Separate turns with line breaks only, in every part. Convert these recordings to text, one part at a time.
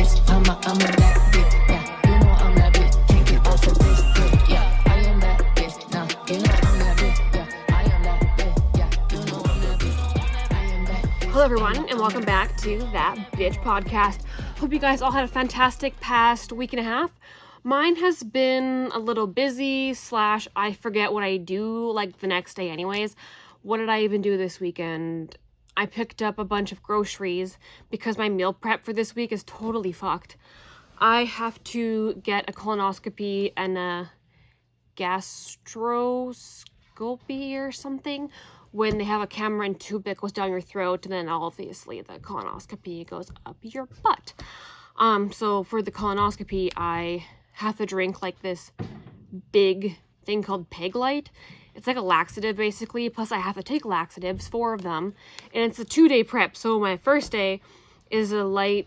bitch. I'm a that bitch. Yeah, you know I'm that bitch. Can't get off of this bitch. Yeah, I am that bitch. Now you know I'm that bitch. Yeah, I am that bitch. Yeah, you know I'm that bitch. I am that bitch.
Hello everyone, and welcome back to That Bitch Podcast. Hope you guys all had a fantastic past week and a half. Mine has been a little busy / I forget what I do like the next day anyways. What did I even do this weekend? I picked up a bunch of groceries because my meal prep for this week is totally fucked. I have to get a colonoscopy and a gastroscopy or something when they have a camera and tube that goes down your throat, and then obviously the colonoscopy goes up your butt. So for the colonoscopy, I have to drink like this big thing called Peg-Lite. It's like a laxative basically, plus I have to take laxatives, 4 of them, and it's a 2-day prep. So my first day is a low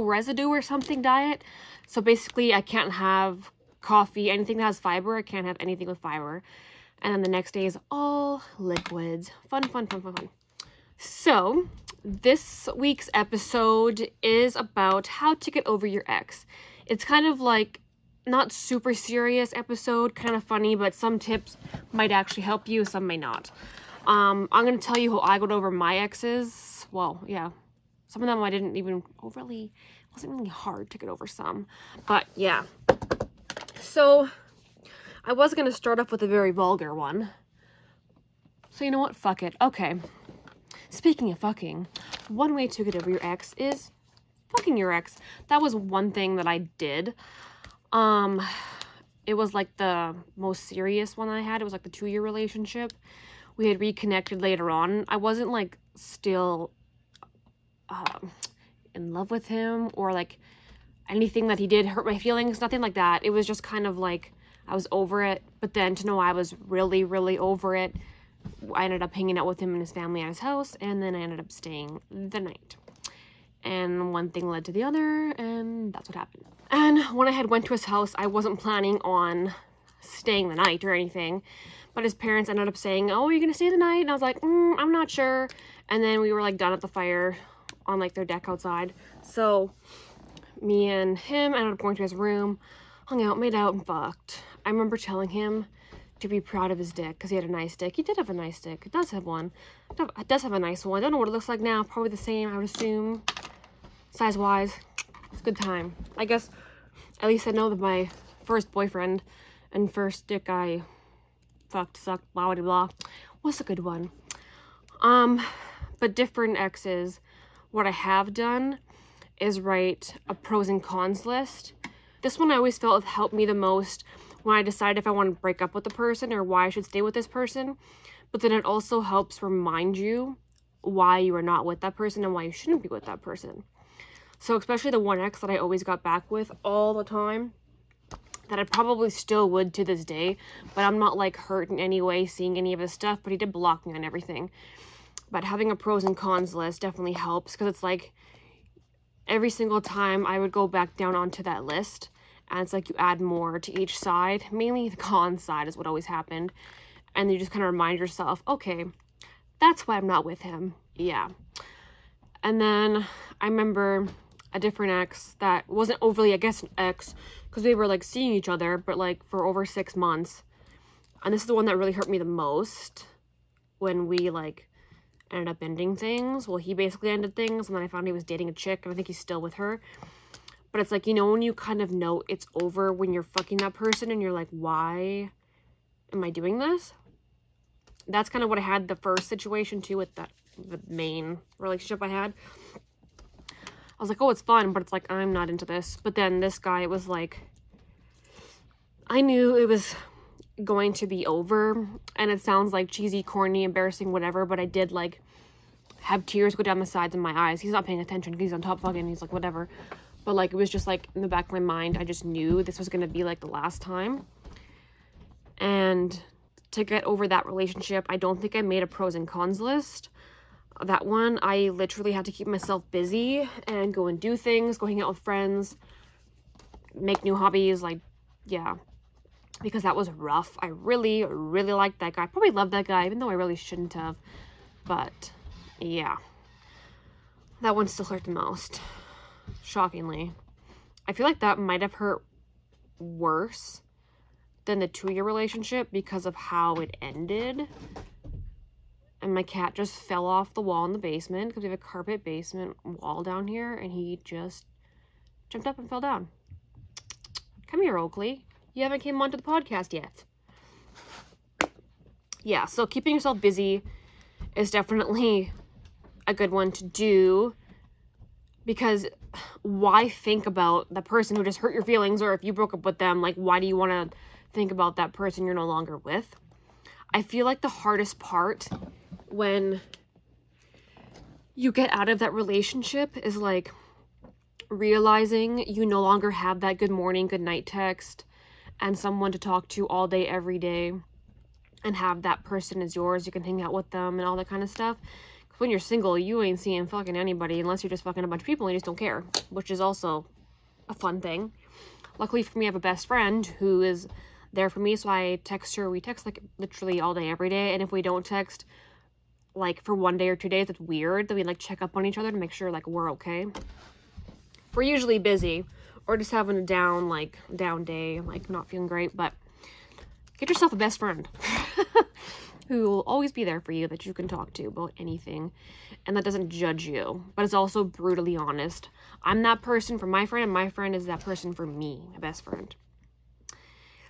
residue or something diet. So basically I can't have coffee, anything that has fiber. I can't have anything with fiber. And then the next day is all liquids. Fun. So this week's episode is about how to get over your ex. It's kind of like not super serious episode, kind of funny, but some tips might actually help you, some may not. I'm going to tell you how I got over my exes. Well, yeah, some of them I didn't even it wasn't really hard to get over some, but yeah. So I was going to start off with a very vulgar one. So you know what? Fuck it. Okay. Speaking of fucking, one way to get over your ex is fucking your ex. That was one thing that I did. It was like the most serious one I had. It was like the 2-year relationship. We had reconnected later on. I wasn't like still in love with him or like anything that he did hurt my feelings. Nothing like that. It was just kind of like I was over it. But then to know I was really, really over it, I ended up hanging out with him and his family at his house, and then I ended up staying the night. And one thing led to the other, and that's what happened. And when I had went to his house, I wasn't planning on staying the night or anything, but his parents ended up saying, "Oh, you're gonna stay the night?" And I was like, I'm not sure. And then we were like done at the fire on like their deck outside. So me and him ended up going to his room, hung out, made out, and fucked. I remember telling him to be proud of his dick because he had a nice dick. He did have a nice dick. It does have one. It does have a nice one. I don't know what it looks like now. Probably the same, I would assume. Size-wise, it's a good time. I guess at least I know that my first boyfriend and first dick I fucked, sucked, blah, blah, blah, was a good one. But different exes, what I have done is write a pros and cons list. This one I always felt helped me the most when I decided if I want to break up with the person or why I should stay with this person. But then it also helps remind you why you are not with that person and why you shouldn't be with that person. So especially the one ex that I always got back with all the time, that I probably still would to this day, but I'm not like hurt in any way seeing any of his stuff, but he did block me on everything. But having a pros and cons list definitely helps, because it's like every single time I would go back down onto that list, and it's like you add more to each side. Mainly the con side is what always happened. And you just kind of remind yourself, okay, that's why I'm not with him. Yeah. And then I remember a different ex that wasn't overly, I guess, an ex, because we were like seeing each other, but like for over 6 months. And this is the one that really hurt me the most when we like ended up ending things. Well, he basically ended things, and then I found he was dating a chick, and I think he's still with her. But it's like, you know, when you kind of know it's over when you're fucking that person and you're like, why am I doing this? That's kind of what I had the first situation too with the main relationship I had. I was like, oh, it's fun, but it's like, I'm not into this. But then this guy, it was like, I knew it was going to be over, and it sounds like cheesy, corny, embarrassing, whatever, but I did like have tears go down the sides of my eyes. He's not paying attention because he's on top fucking, he's like, whatever. But like, it was just like in the back of my mind, I just knew this was going to be like the last time. And to get over that relationship, I don't think I made a pros and cons list. That one, I literally had to keep myself busy and go and do things, go hang out with friends, make new hobbies, like, yeah. Because that was rough. I really, really liked that guy. Probably loved that guy, even though I really shouldn't have. But, yeah. That one still hurt the most. Shockingly. I feel like that might have hurt worse than the 2-year relationship because of how it ended. And my cat just fell off the wall in the basement because we have a carpet basement wall down here, and he just jumped up and fell down. Come here, Oakley. You haven't came onto the podcast yet. Yeah, so keeping yourself busy is definitely a good one to do, because why think about the person who just hurt your feelings, or if you broke up with them, like, why do you want to think about that person you're no longer with? I feel like the hardest part when you get out of that relationship is like realizing you no longer have that good morning, good night text and someone to talk to all day, every day, and have that person as yours. You can hang out with them and all that kind of stuff. When you're single, you ain't seeing fucking anybody unless you're just fucking a bunch of people and you just don't care, which is also a fun thing. Luckily for me, I have a best friend who is there for me, so I text her. We text like literally all day, every day, and if we don't text like for 1 day or 2 days, it's weird. Then we like check up on each other to make sure like we're okay. We're usually busy or just having a down day, like not feeling great, but get yourself a best friend who will always be there for you, that you can talk to about anything and that doesn't judge you, but is also brutally honest. I'm that person for my friend, and my friend is that person for me, my best friend.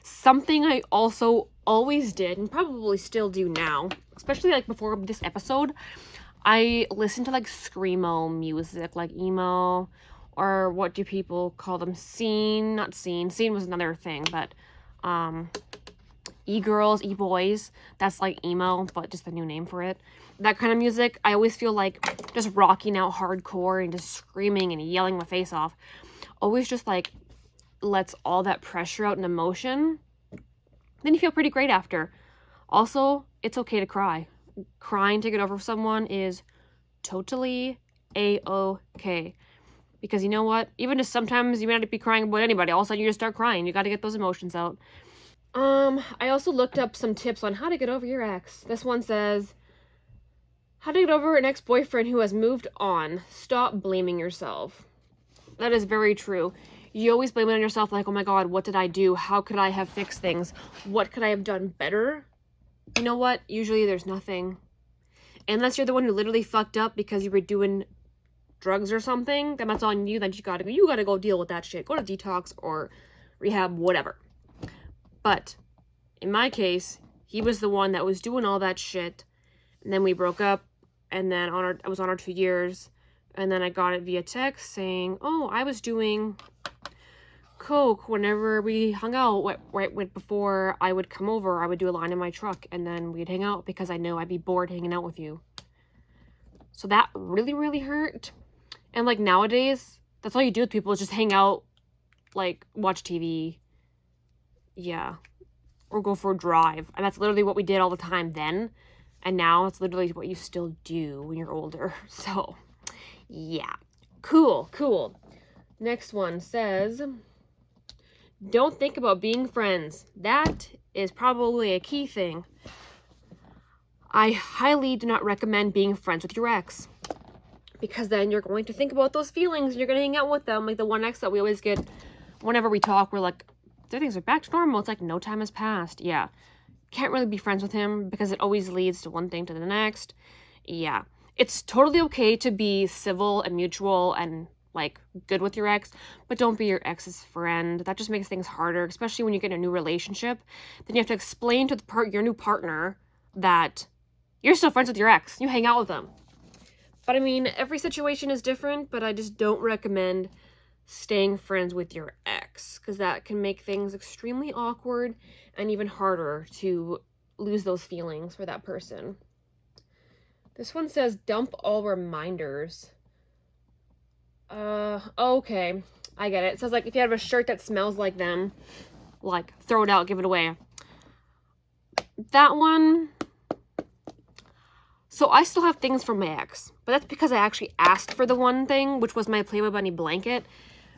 Something I also always did, and probably still do now, especially like before this episode, I listen to like screamo music, like emo, or what do people call them? Scene was another thing, but e-girls, e-boys, that's like emo, but just a new name for it. That kind of music, I always feel like just rocking out hardcore and just screaming and yelling my face off always just like lets all that pressure out and emotion. Then you feel pretty great after. Also, it's okay to cry. Crying to get over someone is totally a-okay. Because you know what? Even just sometimes you might not be crying about anybody. All of a sudden you just start crying. You got to get those emotions out. I also looked up some tips on how to get over your ex. This one says, how to get over an ex-boyfriend who has moved on. Stop blaming yourself. That is very true. You always blame it on yourself, like, oh my god, what did I do? How could I have fixed things? What could I have done better? You know what? Usually there's nothing. Unless you're the one who literally fucked up because you were doing drugs or something, then that's on you. Then you gotta go deal with that shit. Go to detox or rehab, whatever. But in my case, he was the one that was doing all that shit, and then we broke up, and then I was on our 2 years, and then I got it via text saying, oh, I was doing coke whenever we hung out. Right before I would come over, I would do a line in my truck, and then we'd hang out because I know I'd be bored hanging out with you. So that really, really hurt. And like nowadays, that's all you do with people is just hang out, like watch TV. Yeah. Or go for a drive. And that's literally what we did all the time then. And now it's literally what you still do when you're older. So, yeah. Cool. Next one says, don't think about being friends. That is probably a key thing. I highly do not recommend being friends with your ex. Because then you're going to think about those feelings and you're going to hang out with them. Like the one ex that we always get, whenever we talk, we're like, things are back to normal. It's like no time has passed. Yeah. Can't really be friends with him because it always leads to one thing to the next. Yeah. It's totally okay to be civil and mutual and like good with your ex, but don't be your ex's friend. That just makes things harder, especially when you get in a new relationship. Then you have to explain to your new partner that you're still friends with your ex. You hang out with them. But I mean, every situation is different, but I just don't recommend staying friends with your ex, because that can make things extremely awkward and even harder to lose those feelings for that person. This one says dump all reminders. Okay, I get it. It says like if you have a shirt that smells like them, like throw it out, give it away. That one, so I still have things from my ex, but that's because I actually asked for the one thing, which was my Playboy Bunny blanket.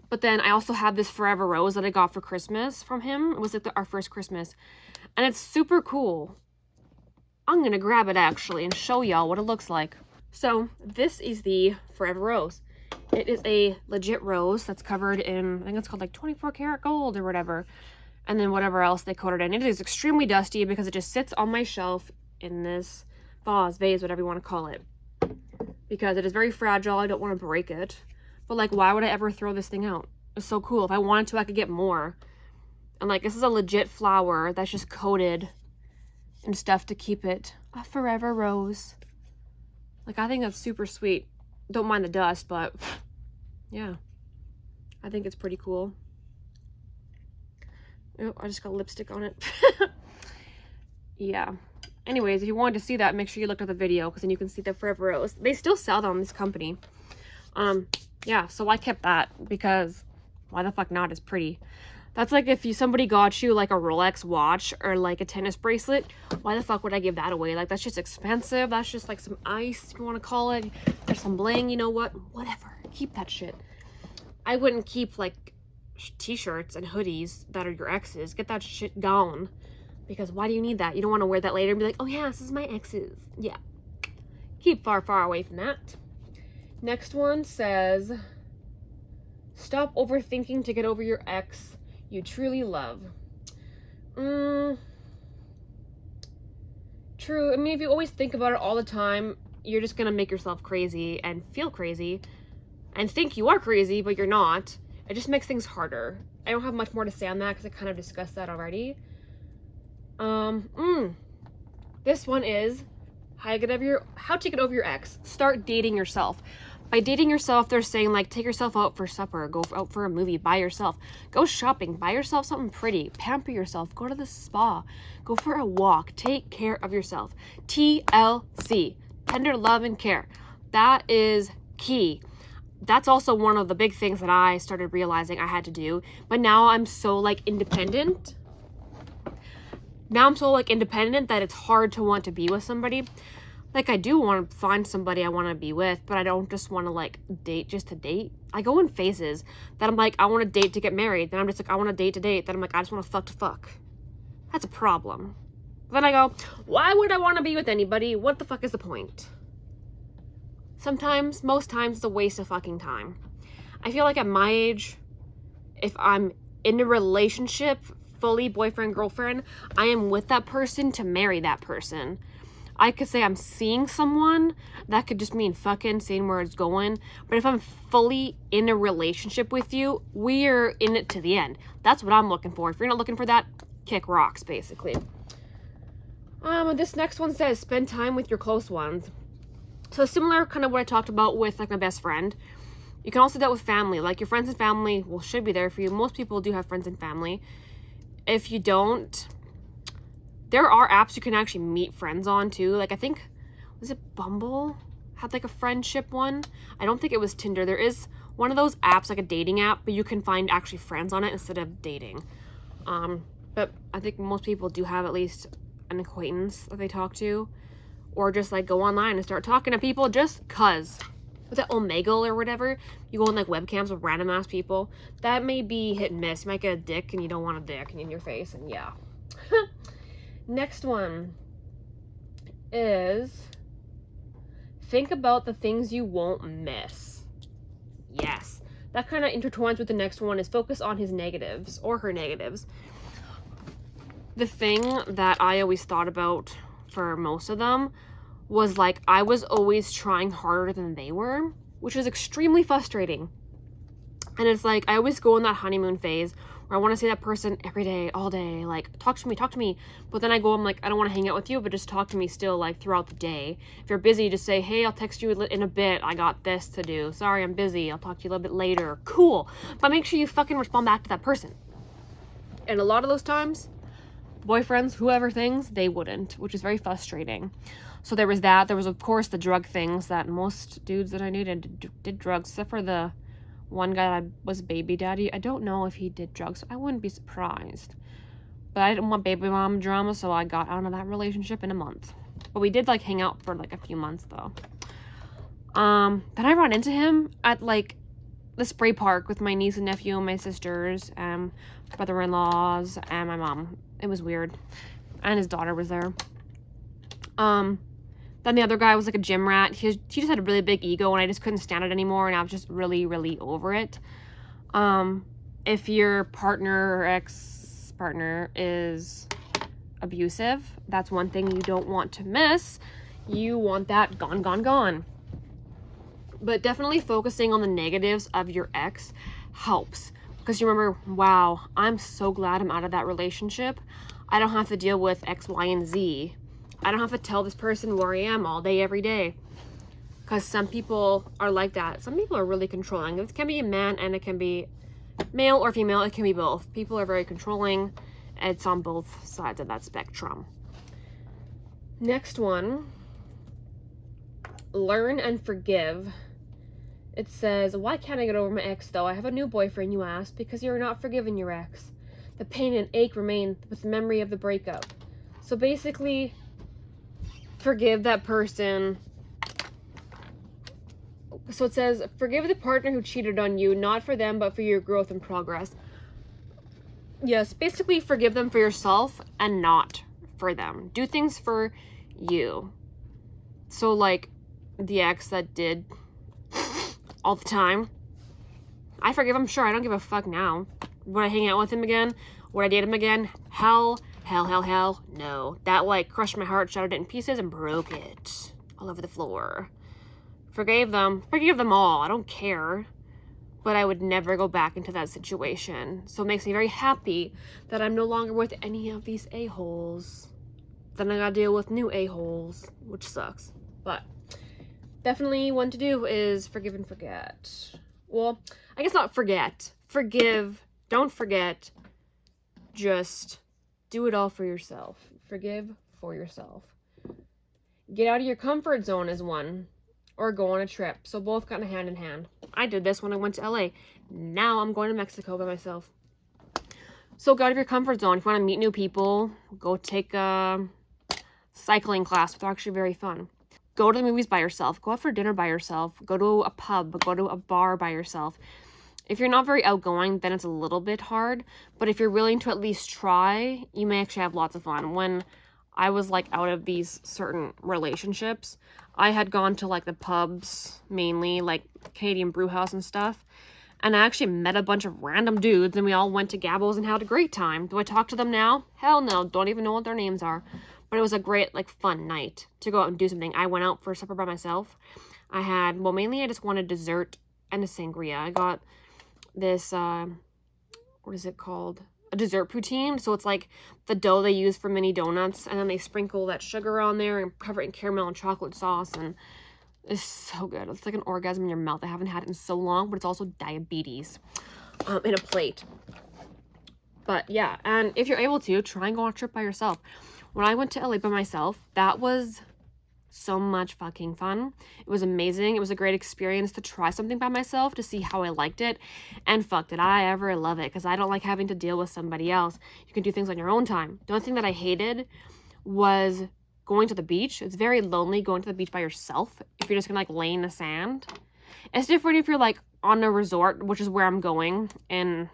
But then I also have this Forever Rose that I got for Christmas from him. It was like our first Christmas. And it's super cool. I'm going to grab it actually and show y'all what it looks like. So this is the Forever Rose. It is a legit rose that's covered in, I think it's called like 24 karat gold or whatever. And then whatever else they coated in. It is extremely dusty because it just sits on my shelf in this vase, whatever you want to call it. Because it is very fragile. I don't want to break it. But like, why would I ever throw this thing out? It's so cool. If I wanted to, I could get more. And like, this is a legit flower that's just coated in stuff to keep it a forever rose. Like, I think that's super sweet. Don't mind the dust, but yeah, I think it's pretty cool. Oh, I just got lipstick on it. Yeah. Anyways, if you wanted to see that, make sure you looked at the video, because then you can see the Forever Rose. They still sell them, this company. Yeah, so I kept that because why the fuck not? It's pretty. That's like if somebody got you like a Rolex watch or like a tennis bracelet, why the fuck would I give that away? Like, that's just expensive. That's just like some ice, if you want to call it. There's some bling, you know what? Whatever. Keep that shit. I wouldn't keep like t-shirts and hoodies that are your ex's. Get that shit gone. Because why do you need that? You don't want to wear that later and be like, oh yeah, this is my ex's. Yeah. Keep far, far away from that. Next one says, stop overthinking to get over your ex you truly love. True. I mean, if you always think about it all the time, you're just gonna make yourself crazy and feel crazy and think you are crazy, but you're not. It just makes things harder. I don't have much more to say on that because I kind of discussed that already. This one is how to get over your ex. Start dating yourself. By dating yourself, they're saying like, take yourself out for supper, go out for a movie by yourself, go shopping, buy yourself something pretty, pamper yourself, go to the spa, go for a walk, take care of yourself. TLC, tender love and care. That is key. That's also one of the big things that I started realizing I had to do. But now I'm so like independent. That it's hard to want to be with somebody. Like, I do want to find somebody I want to be with, but I don't just want to like date just to date. I go in phases that I'm like, I want to date to get married. Then I'm just like, I want to date to date. Then I'm like, I just want to fuck to fuck. That's a problem. Then I go, why would I want to be with anybody? What the fuck is the point? Sometimes, most times, it's a waste of fucking time. I feel like at my age, if I'm in a relationship, fully boyfriend, girlfriend, I am with that person to marry that person. I could say I'm seeing someone, that could just mean fucking, seeing where it's going. But if I'm fully in a relationship with you, we're in it to the end. That's what I'm looking for. If you're not looking for that, kick rocks, basically. This next one says, spend time with your close ones. So similar kind of what I talked about with like my best friend. You can also do that with family. Like, your friends and family, well, should be there for you. Most people do have friends and family. If you don't, there are apps you can actually meet friends on too. Like, I think, was it Bumble? Had like a friendship one. I don't think it was Tinder. There is one of those apps, like a dating app, but you can find actually friends on it instead of dating. But I think most people do have at least an acquaintance that they talk to, or just like go online and start talking to people just cause. With that Omegle or whatever, you go on like webcams with random ass people. That may be hit and miss. You might get a dick and you don't want a dick in your face, and yeah. Next one is think about the things you won't miss. Yes. That kind of intertwines with the next one, is focus on his negatives or her negatives. The thing that I always thought about for most of them was like, I was always trying harder than they were, which was extremely frustrating. And it's like, I always go in that honeymoon phase where I want to see that person every day, all day, like, talk to me. But then I go, I'm like, I don't want to hang out with you, but just talk to me still, like, throughout the day. If you're busy, just say, hey, I'll text you in a bit. I got this to do. Sorry, I'm busy. I'll talk to you a little bit later. Cool. But make sure you fucking respond back to that person. And a lot of those times, boyfriends, whoever things, they wouldn't, which is very frustrating. So there was that. There was, of course, the drug things that most dudes that I dated did drugs, except for the one guy that was baby daddy. I don't know if he did drugs. I wouldn't be surprised. But I didn't want baby mom drama, so I got out of that relationship in a month. But we did, like, hang out for, like, a few months, though. Then I ran into him at, like, the spray park with my niece and nephew and my sisters, brother-in-laws, and my mom. It was weird. And his daughter was there. Then the other guy was like a gym rat. He just had a really big ego, and I just couldn't stand it anymore, and I was just really, really over it. If your partner or ex-partner is abusive, that's one thing you don't want to miss. You want that gone, gone, gone. But definitely focusing on the negatives of your ex helps. Because you remember, wow, I'm so glad I'm out of that relationship. I don't have to deal with X, Y, and Z. I don't have to tell this person where I am all day, every day. Because some people are like that. Some people are really controlling. It can be a man and it can be male or female. It can be both. People are very controlling. It's on both sides of that spectrum. Next one. Learn and forgive. It says, why can't I get over my ex though? I have a new boyfriend, you ask, because you're not forgiving your ex. The pain and ache remain with the memory of the breakup. So basically, forgive that person. So it says, forgive the partner who cheated on you, not for them, but for your growth and progress. Yes, basically forgive them for yourself and not for them. Do things for you. So like the ex that did all the time, I forgive him, sure, I don't give a fuck now. Would I hang out with him again? Would I date him again? Hell, no. That like crushed my heart, shattered it in pieces, and broke it all over the floor. Forgave them all, I don't care. But I would never go back into that situation. So it makes me very happy that I'm no longer with any of these a-holes. Then I gotta deal with new a-holes, which sucks. But definitely one to do is forgive and forget. Well, I guess not forget. Forgive. Don't forget. Just do it all for yourself. Forgive for yourself. Get out of your comfort zone is one. Or go on a trip. So both kind of hand in hand. I did this when I went to LA. Now I'm going to Mexico by myself. So go out of your comfort zone. If you want to meet new people, go take a cycling class. It's actually very fun. Go to the movies by yourself. Go out for dinner by yourself. Go to a pub. Go to a bar by yourself. If you're not very outgoing, then it's a little bit hard. But if you're willing to at least try, you may actually have lots of fun. When I was like out of these certain relationships, I had gone to like the pubs, mainly like Canadian Brew House and stuff. And I actually met a bunch of random dudes and we all went to Gabbo's and had a great time. Do I talk to them now? Hell no. Don't even know what their names are. But it was a great, like, fun night to go out and do something. I went out for supper by myself. I had, well, mainly I just wanted dessert and a sangria. I got this, what is it called? A dessert poutine. So it's like the dough they use for mini donuts. And then they sprinkle that sugar on there and cover it in caramel and chocolate sauce. And it's so good. It's like an orgasm in your mouth. I haven't had it in so long, but it's also diabetes in a plate. But yeah, and if you're able to, try and go on a trip by yourself. When I went to LA by myself, that was so much fucking fun. It was amazing. It was a great experience to try something by myself to see how I liked it. And fuck, did I ever love it, because I don't like having to deal with somebody else. You can do things on your own time. The only thing that I hated was going to the beach. It's very lonely going to the beach by yourself if you're just gonna like lay in the sand. It's different if you're like on a resort, which is where I'm going in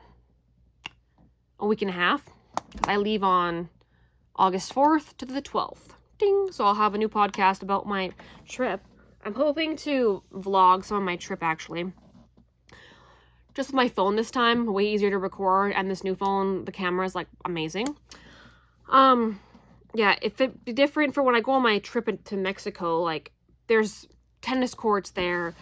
a week and a half. I leave on August 4th to the 12th. Ding! So I'll have a new podcast about my trip. I'm hoping to vlog some of my trip, actually. Just with my phone this time. Way easier to record. And this new phone, the camera is, like, amazing. Yeah, if it'd be different for when I go on my trip to Mexico, like, there's tennis courts there,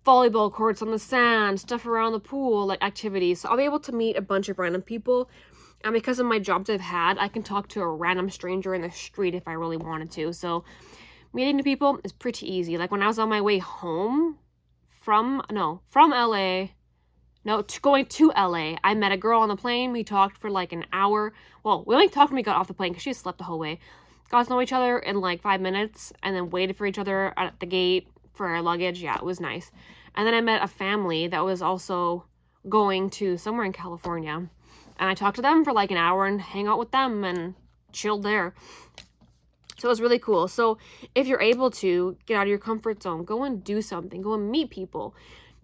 volleyball courts on the sand, stuff around the pool, like, activities. So I'll be able to meet a bunch of random people. And because of my jobs I've had, I can talk to a random stranger in the street if I really wanted to. So meeting new people is pretty easy. Like when I was on my way home from LA, going to LA, I met a girl on the plane. We talked for like an hour. Well, we only talked when we got off the plane because she slept the whole way. Got to know each other in like 5 minutes and then waited for each other at the gate for our luggage. Yeah, it was nice. And then I met a family that was also going to somewhere in California. And I talked to them for like an hour and hang out with them and chilled there. So it was really cool. So if you're able to get out of your comfort zone, go and do something. Go and meet people.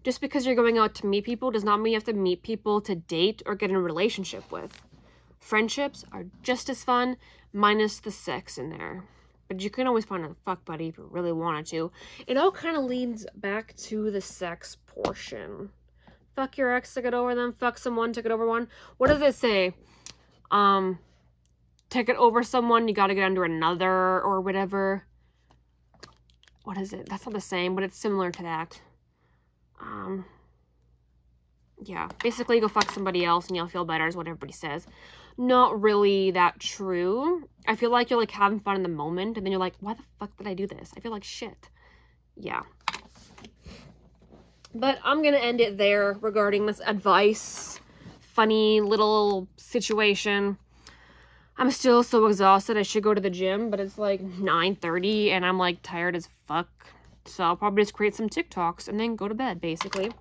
Just because you're going out to meet people does not mean you have to meet people to date or get in a relationship with. Friendships are just as fun, minus the sex in there. But you can always find a fuck buddy if you really wanted to. It all kind of leads back to the sex portion. Fuck your ex to get over them. Fuck someone to get over one. What does it say? To get over someone, you gotta get under another or whatever. What is it? That's not the same, but it's similar to that. Yeah, basically go fuck somebody else and you'll feel better is what everybody says. Not really that true. I feel like you're like having fun in the moment and then you're like, why the fuck did I do this? I feel like shit. Yeah. But I'm gonna end it there regarding this advice, funny little situation. I'm still so exhausted. I should go to the gym, but it's like 9:30 and I'm like tired as fuck. So I'll probably just create some TikToks and then go to bed, basically.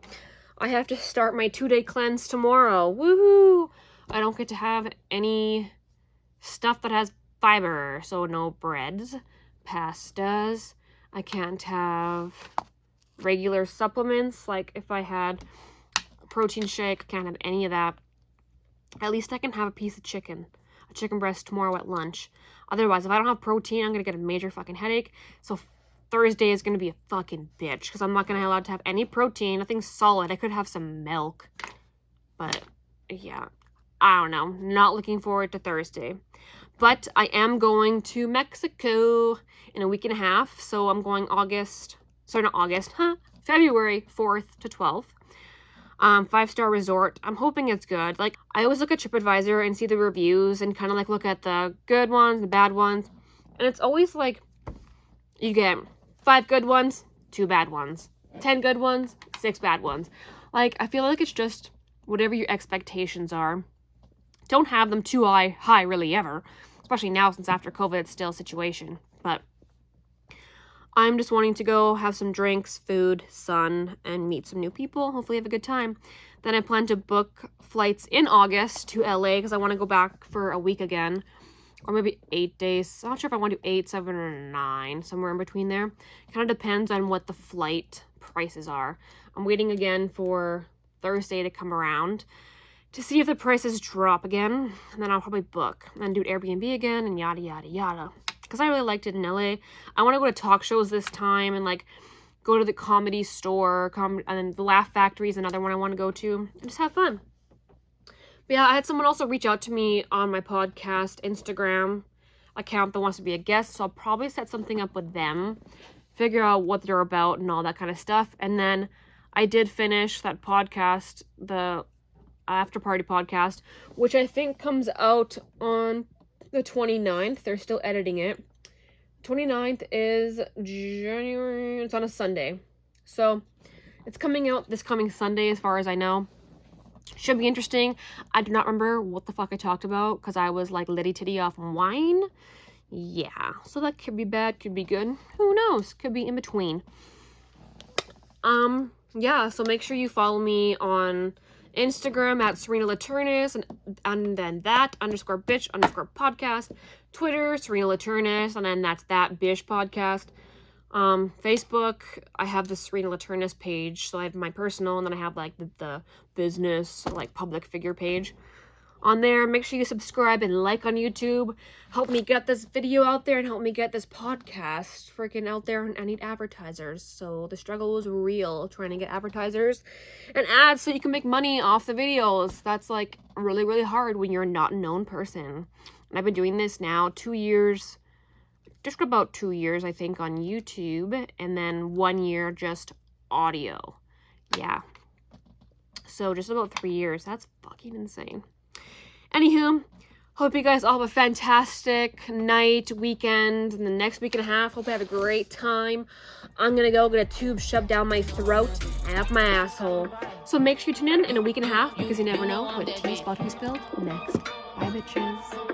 I have to start my 2-day cleanse tomorrow. Woohoo! I don't get to have any stuff that has fiber. So no breads, pastas. I can't have regular supplements. Like if I had a protein shake, I can't have any of that. At least I can have a piece of chicken. A chicken breast tomorrow at lunch. Otherwise, if I don't have protein, I'm going to get a major fucking headache. So Thursday is going to be a fucking bitch because I'm not going to be allowed to have any protein, nothing solid. I could have some milk. But, yeah. I don't know. Not looking forward to Thursday. But I am going to Mexico in a week and a half. So I'm going February 4th to 12th. 5-star resort. I'm hoping it's good. Like, I always look at TripAdvisor and see the reviews and kind of like look at the good ones, the bad ones. And it's always like, you get 5 good ones, 2 bad ones. 10 good ones, 6 bad ones. Like, I feel like it's just whatever your expectations are. Don't have them too high really ever. Especially now since after COVID it's still a situation. But I'm just wanting to go have some drinks, food, sun, and meet some new people. Hopefully have a good time. Then I plan to book flights in August to LA because I want to go back for a week again. Or maybe 8 days. I'm not sure if I want to do 8, 7, or 9. Somewhere in between there. Kind of depends on what the flight prices are. I'm waiting again for Thursday to come around to see if the prices drop again. And then I'll probably book. And then do Airbnb again and yada yada yada. Because I really liked it in LA. I want to go to talk shows this time and like go to the Comedy Store. And then the Laugh Factory is another one I want to go to. And just have fun. But yeah, I had someone also reach out to me on my podcast Instagram account that wants to be a guest. So I'll probably set something up with them. Figure out what they're about and all that kind of stuff. And then I did finish that podcast, the After Party podcast, which I think comes out on the 29th. They're still editing it. 29th is January. It's on a Sunday. So it's coming out this coming Sunday as far as I know. Should be interesting. I do not remember what the fuck I talked about because I was like litty titty off wine. Yeah. So that could be bad, could be good. Who knows? Could be in between. Yeah, so make sure you follow me on Instagram at Serena Laturnis and then that _bitch_podcast. Twitter, Serena Laturnis, and then that's that bish podcast. Facebook, I have the Serena Laturnis page, so I have my personal, and then I have like the business, like public figure page on there. Make sure you subscribe and like on YouTube. Help me get this video out there and help me get this podcast freaking out there. And I need advertisers, so the struggle is real trying to get advertisers and ads so you can make money off the videos. That's like really, really hard when you're not a known person. And I've been doing this now 2 years, just about 2 years, I think, on YouTube, and then 1 year just audio. Yeah. So just about 3 years. That's fucking insane. Anywho, hope you guys all have a fantastic night, weekend, and the next week and a half. Hope you have a great time. I'm gonna go get a tube shoved down my throat and up my asshole. So make sure you tune in a week and a half because you never know what tea's about to be spilled next. Bye, bitches.